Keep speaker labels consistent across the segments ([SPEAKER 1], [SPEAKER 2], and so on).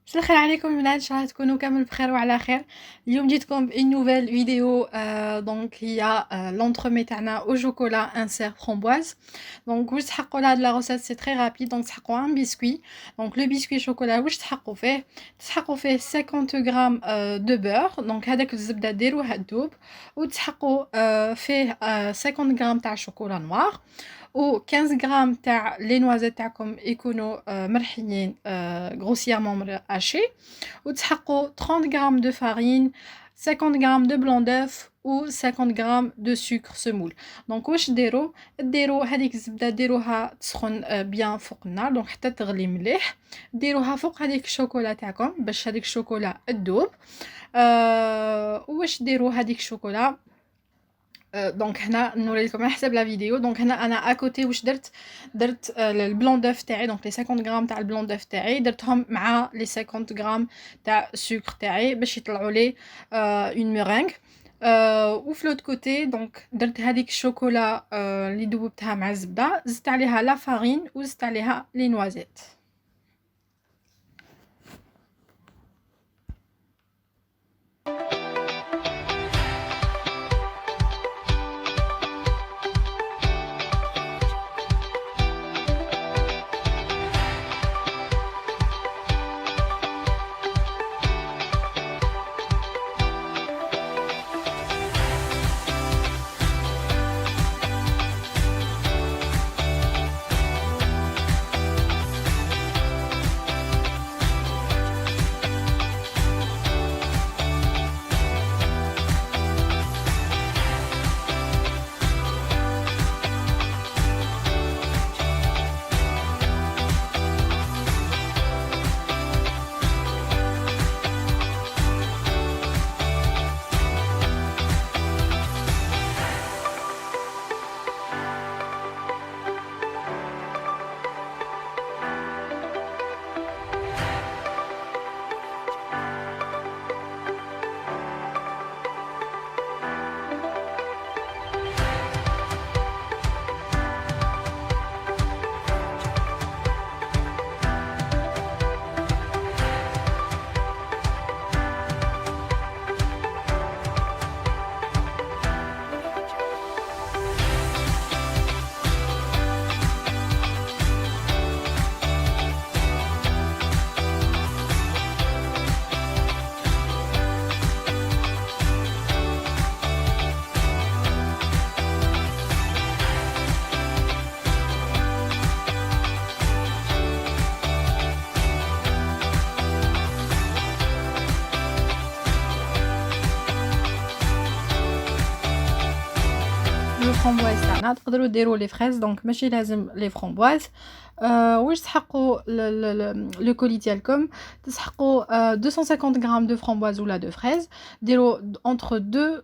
[SPEAKER 1] مساء الخير عليكم البنات، ان شاء الله تكونوا كامل بخير وعلى خير. اليوم جيتكم بإن نوفيل فيديو دونك هي لونترومي تاعنا او شوكولا انسير فramboise. دونك واش تحقوا لهاد لا روسيت سي تري رابيد. دونك تحقوا ان بسكوي. دونك لو بسكوي شوكولا واش تحقوا فيه 50 غرام دو بور. دونك هذاك الزبده ديروها تذوب، وتحقوا فيه 50 غرام تاع شوكولا نوار، و 15 غرام تاع لي نوازيت تاعكم يكونوا مرحيين grossièrement hachés، وتحقوا 30 غرام دو فارين، 50 غرام دو بلون دوف، و 50 غرام دو سكر سمول. دونك واش ديروا هذيك الزبده ديروها تسخن بيان فوق النار، دونك حتى تغلي مليح. ديروها فوق هذيك الشوكولا تاعكم باش هذيك الشوكولا تذوب. واش ديروا هذيك الشوكولا. دونك هنا نوريلكم على حسب لا فيديو. دونك هنا انا اكوتي واش درت البلون دوف تاعي، دونك لي 50 غرام تاع البلون دوف تاعي درتهم مع لي 50 غرام تاع السكر تاعي باش يطلعوا لي اون ميرينغ. وفي لوت كوتي دونك درت هذيك الشوكولا اللي ذوبتها مع الزبده، زدت عليها لا فارين وزدت عليها لي نوازيت. لو فramboise تاعنا تقدروا ديروا لي فريز، دونك ماشي لازم لي فramboise. واش تحقوا لو كولي ديالكم، تسحقوا 250 غرام دو فramboise ولا دو فريز. ديروا انتر 2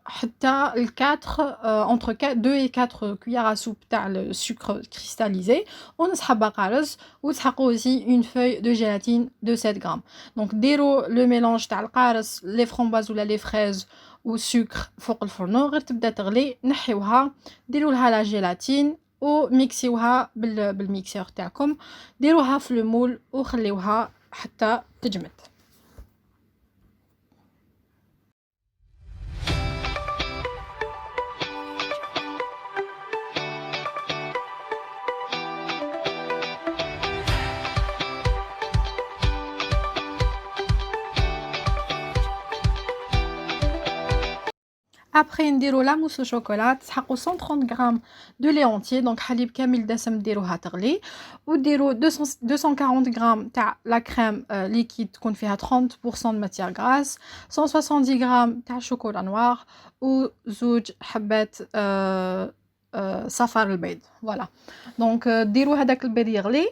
[SPEAKER 1] حتى ل 4 entre 2 et 4 cuillères à soupe تاع السكر كريستاليزي، ونص حبه قارص، وتحقوا aussi une feuille de gélatine de 7 غرام. دونك ديروا لو ميلونج تاع القارص لي فramboise ولا لي فريز والسكر فوق الفرن، غير تبدا تغلي نحيوها، ديروا لها لا جيلاتين وميكسيوها بالميكسور تاعكم، ديروها في المول وخليوها حتى تجمد. Après نديرو لا موس شوكولا، تسحقوا 130 غرام دو لي اونتيي، دونك حليب كامل دسم ديروها تغلي، وديروا 240 غرام تاع لا كريم ليكيد تكون فيها 30% دو ماتيير غراس، 170 غرام تاع شوكولا نوار، وزوج حبات صفار البيض. فوالا دونك ديروا هذاك البيض يغلي.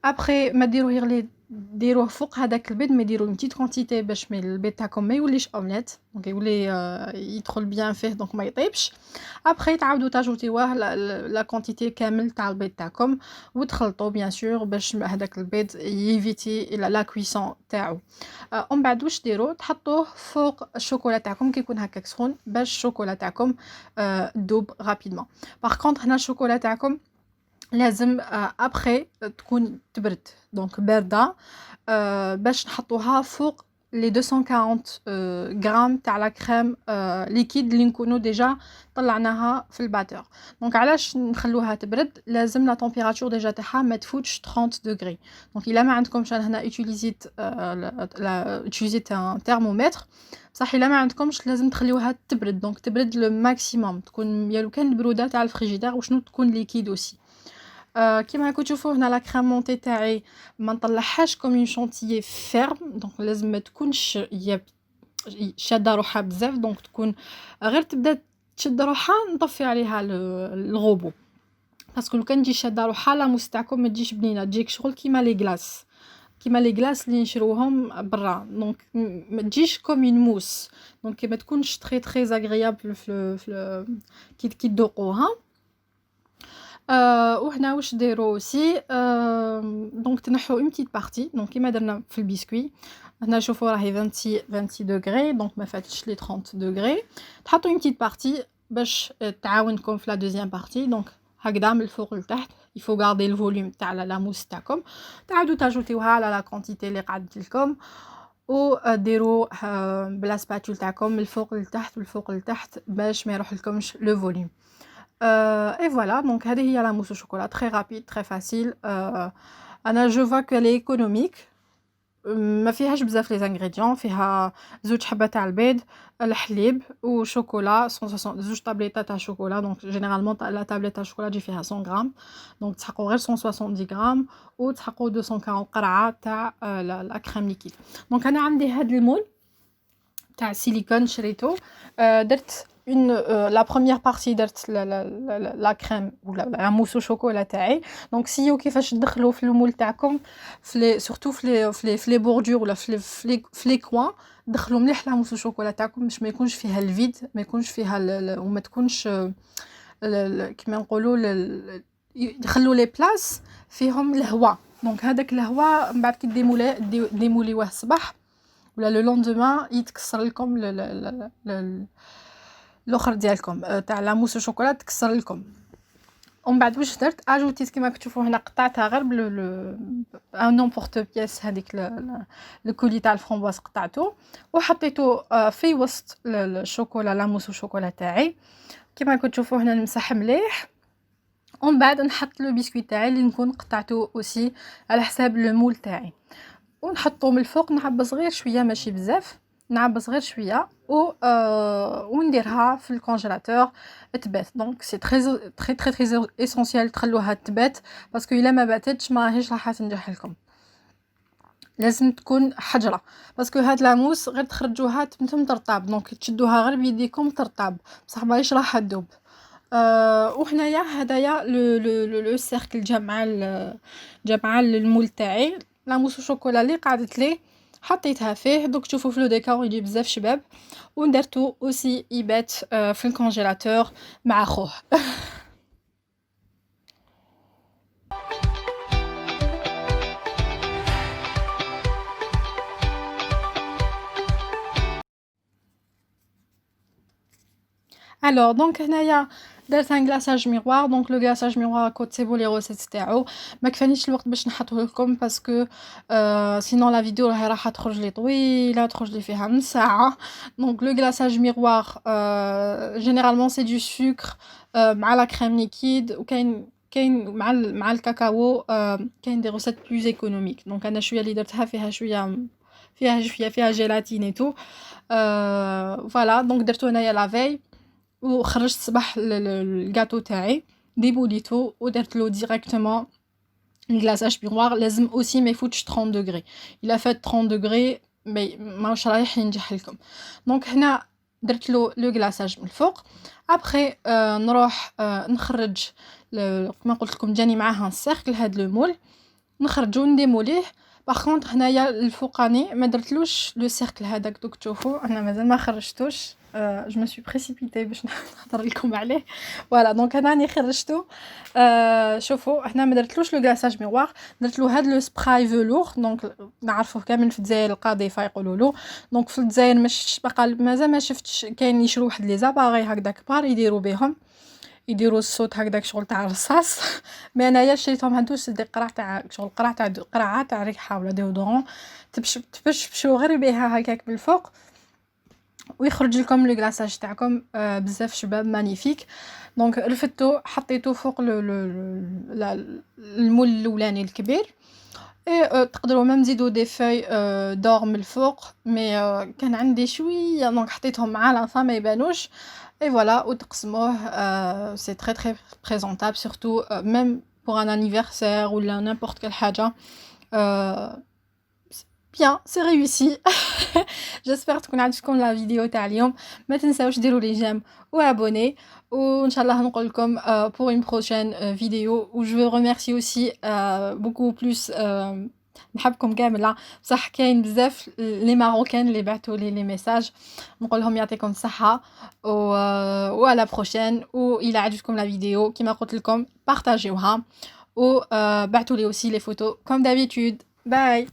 [SPEAKER 1] ابخي ما ديروه يغلي ديروه فوق هذاك البيض، مي ديروا بتيت كونتيتي باش البيض تاعكم ما يوليش اومليت، دونك يولي يدخل بيان فيه دونك ما يطيبش. ابخي تعاودوا تاجوتيوه لا كونتيتي كامل تاع البيض تاعكم، وتخلطوا بيان سور باش هذاك البيض يفيتي لا كويسون تاعو. ومن بعد واش ديروا، تحطوه فوق الشوكولا تاعكم كي يكون هكاك سخون باش الشوكولا تاعكم تذوب رابيدمون. باغ كونطخ هنا الشوكولا تاعكم لازم ابخي تكون تبرد دونك بارده باش نحطوها فوق لي 240 غرام تاع لا كريم ليكيد اللي نكونوا ديجا طلعناها في الباتور. دونك علاش نخلوها تبرد؟ لازم لا تمبيراتور ديجا تاعها ما تفوتش 30 دوغري. دونك الا ما عندكمش، انا هنا اوتيليزيت ان ترمومتر، بصح الا ما عندكمش لازم تخليوها تبرد، دونك تبرد لو ماكسيموم، تكون يا لو كان البروده تاع الفريجيدير وشنو تكون ليكيد اوسي. كيما راكم تشوفوا هنا لا كريم مونتي تاعي ما نطلعهاش كوم اون شونتيي فيرم، دونك لازم ما تكونش هي شاده روحها بزاف، دونك تكون غير تبدا تشد روحها نطفي عليها الغوبو، باسكو لو كان تجي شاده روحها لا موس تاعكم ما تجيش بنينه، تجيك شغل كيما لي غلاس، كيما لي غلاس اللي نشروهم برا، دونك ما تجيش كوم اون موس، دونك ما تكونش تري زاغريابل كي تذوقوها. وهنا واش نديرو اوسي دونك تنحو اون بتيت بارتي، دونك كيما درنا في البسكوي. هنا شوفوا راهي 20 دوغري، دونك ما فاتش لي 30 دوغري. تحطوا اون بتيت بارتي باش تعاونكم في لا دوزيام بارتي، دونك هكذا من الفوق لتحت. يفو غاردي الفوليوم تاع لا موس تاعكم، تعاودوا تاجوتيوها على لا كونتيتي اللي قعدت لكم، و ديروا بلا سباتول تاعكم من الفوق لتحت والفوق لتحت باش ما يروح لكمش لو فوليوم. Et voilà, donc هذه هي la mousse au chocolat, très rapide, très facile. أنا je vois qu'elle est économique. ما فيهاش بزاف لي زانغريديون، فيها زوج حبات تاع البيض، الحليب وشوكولا 160، زوج طابليطات تاع شوكولا، دونك جينيرالمون لا طابليط تاع الشوكولا تجي فيها 100 غرام، دونك تسحقوا غير 170 غرام، وتسحقوا 240 قرعه تاع لا كريم ليكيد. دونك انا عندي هاد المول تاع السيليكون شريته، درت une la première partie درت la crème ou la mousse au chocolat تاعي. دونك سيو كيفاش تدخلوا في المول تاعكم في سورتو في لي بوردور ولا في لي كوان، دخلوا مليح لا موس الشوكولا تاعكم باش ما يكونش فيها الفيد، ما يكونش فيها وما تكونش كيما نقولوا يخلوا لي بلاص فيهم الهواء. دونك هذاك الهواء من بعد كي ديموليوه الصباح ولا لو لوندومان يتكسر لكم الاخر ديالكم تاع لا موس الشوكولا تكسر لكم. ومن بعد واش درت؟ اجوتيت كيما كتشوفوا هنا، قطعتها غير ان نومبورط بياس، هذيك الكولي تاع الفرomboise قطعته وحطيته في وسط الشوكولا، لا موس الشوكولا تاعي كيما كتشوفوا هنا نمسح مليح. ومن بعد نحط لو بسكويت تاعي اللي نكون قطعته اوسي على حساب لو مول تاعي، ونحطو من الفوق نعبس غير شويه ماشي بزاف، نعبس غير شويه ونديرها في الكونجيلاتور تبات. دونك سي تري اسونسيال تخلوها تبات، باسكو الا ما باتتش ما راهيش راح تنجح لكم، لازم تكون حجره، باسكو هاد لاموس غير تخرجوها تمتم ترطاب، دونك تشدوها غير بيديكم ترطاب بصح ماهيش راح تذوب. وهنايا هدايا لو سيركل جا مع المول تاعي، لا موس الشوكولا اللي قعدت لي حطيتها فيه. دوك تشوفوا في لو ديكور يجي بزاف شباب، ودرتو اوسي يبات في الكونجيلاتور مع خوه. Alors donc هنايا درت ان غلاساج ميغوار، دونك لو غلاساج ميغوار كتبوا لي روسيت تاعو، ما كفانيش الوقت باش نحطه لكم باسكو سينون لا فيديو راح تخرج لي طويله، تخرج لي فيها من ساعه. دونك لو غلاساج ميغوار جينيرالمون سي دو سكر مع لا كريم ليكيد، وكاين مع الكاكاو كاين دي روسيت بلوز ايكونوميك. دونك انا شويه اللي درتها فيها جيلاتين اي تو فوالا. دونك درتو هنايا لافاي وخرجت الصباح الكاطو تاعي ديبوليتو ودرتلو ديريكتومون الكلاصاج ميغوار. لازم اوسي ما يفوتش 30 دوغري، الا فات 30 دوغري ماهوش رايح ينجح لكم. دونك هنا درتلو لو كلاصاج من الفوق. ابري نروح نخرج كما قلت لكم جاني معاها السيركل هاد لو مول، نخرجو نديموليه. باغ كونطخ هنايا الفوقاني ما درتلوش لو سيركل هذاك، دوك تشوفوا انا مازال ما خرجتوش، جو مي سوي بريسيبيتي باش نهضر لكم عليه. فوالا دونك انا راني خرجته. شوفوا هنا ما درتلوش لو غلاساج ميغوار، درتلو هاد لو سبراي فلور. دونك نعرفوه كامل في الجزائر القاضيفه يقولوا له. دونك في الجزائر مش بقى مازال ما شفتش كاين يشرو واحد لي زاباغي هكذا كبار يديروا بهم، يديروا الصوت هكداك شغل تاع الرصاص. مي انايا شريتهم عندوش دي قرع تاع شغل قرعه تاع ريحه ولا ديودورون، تبشبشو غير بها هكاك بالفوق ويخرج لكم لو غلاساج تاعكم بزاف شباب مانيفيك. دونك رفدتو حطيتو فوق المول الاولاني الكبير، اي تقدروا ميم تزيدوا دي فاي دور من الفوق، مي كان عندي شويه دونك حطيتهم مع لاصا ما يبانوش. اي فوالا وتقسموه سي تري تري بريزونطابل سورتو ميم بور ان انيفرسير ولا نيمبورط كال حاجه. bien c'est réussi. j'espère تكون عجبتكم لا فيديو تاع اليوم. ما تنساوش ديروا لي جيم وابوني، وان شاء الله نقول لكم pour une prochaine vidéo où je veux remercier aussi beaucoup plus نحبكم كامل بصح كاين بزاف لي ماروكان اللي بعثوا لي ميساج، نقول لهم يعطيكم الصحه و على بروشين. والى عجبتكم لا فيديو كيما قلت لكم بارطاجيوها و بعثوا لي aussi les photos comme d'habitude. باي.